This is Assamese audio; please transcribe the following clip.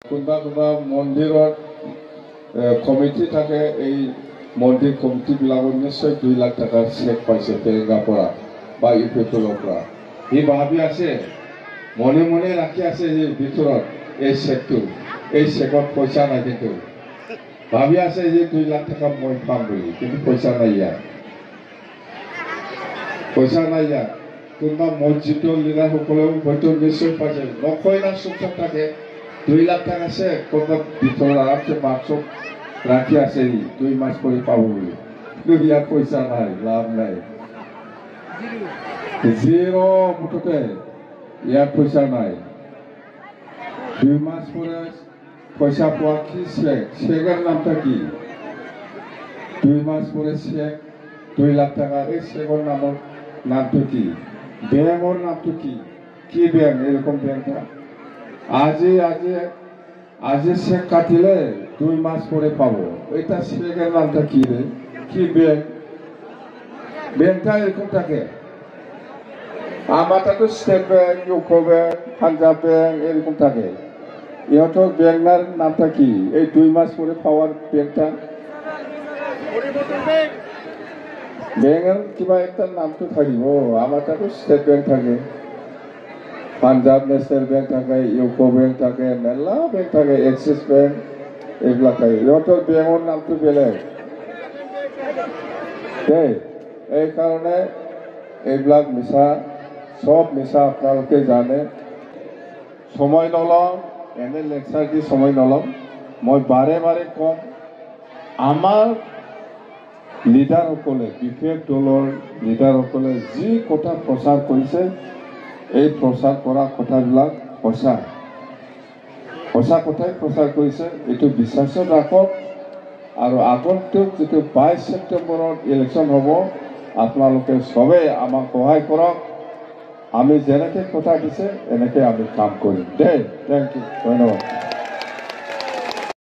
কোনোবা কোনোবা মন্দিৰত কমিটি থাকে, এই মন্দিৰ কমিটিবিলাকত নিশ্চয় 2 লাখ টকাৰ চেক পাইছে বেংকৰ পৰা বা ইউপিএফৰ পৰা। সি ভাবি আছে, মনে মনে ৰাখি আছে যে ভিতৰত এই চেকটো, এই চেকত পইচা নাই, কিন্তু ভাবি আছে যে 2 লাখ টকা মই পাম বুলি, কিন্তু পইচা নাই ইয়াত, পইচা নাই ইয়াত। কোনোবা মছজিদৰ লিডাৰসকলেও হয়তো নিশ্চয় পাইছে, নকয় না চুপচাপ থাকে। 2 লাখ টাকা আছে, কোনোবা ভিতৰত আৰামছে বাক্সত ৰাখি আছে 2 মাস পরে পাবো বলে, কিন্তু ইয়াত পয়সা নাই, লাভ নাই, জিরো মুঠতে ইয়াত পয়সা নাই। 2 মাস পরে পয়সা পাওয়া কি চেক, চেকের নামটা কি? 2 মাস পরে চেক 2 লাখ টাকা, এই চেকের নামটা কি? ব্যাংকের নামটা কি? কি ব্যাংক? এরকম ব্যাংকটা আজি চেক কাটিলে 2 মাস পরে পাবো, এটা চেকের নামটা কি রে? কি ব্যাংক? ব্যাংকটা এরকম থাকে। আমারটা তো state bank, UCO bank, Punjab bank এরকম থাকে। ইহতর ব্যাংকের নামটা কি? এই 2 মাস পরে পাওয়ার ব্যাংকটা ব্যাংকের কিবা একটা নাম তো থাকিব। আমারটা তো স্টেট ব্যাংক থাকে, পাঞ্জাব ন্যাশনাল ব্যাংক থাকে, ইউকো ব্যাংক থাকে, মেলা ব্যাংক থাকে, এক্সিস ব্যাংক এইবিলাক থাকে। ইহঁতৰ ব্যাংকৰ নামটো বেলেগ দেই। এইকাৰণে এইবিলাক মিছা, সব মিছা আপোনালোকে জানে। সময় নলওঁ, এনে লেকচাৰ দি সময় নলওঁ। মই বাৰে বাৰে কম, আমাৰ লিডাৰসকলে, বিশেষ দলৰ লিডাৰসকলে যি কথা প্ৰচাৰ কৰিছে, এই প্ৰচাৰ কৰা কথাবিলাক সঁচা সঁচা কথাই প্ৰচাৰ কৰিছে, এইটো বিশ্বাসত ৰাখক। আৰু আগন্তুক যিটো 22 ছেপ্টেম্বৰত ইলেকশ্যন হ'ব, আপোনালোকে সবে আমাক সহায় কৰক। আমি যেনেকৈ কথা দিছে এনেকৈ আমি কাম কৰিম দেই। থেংক ইউ, ধন্যবাদ।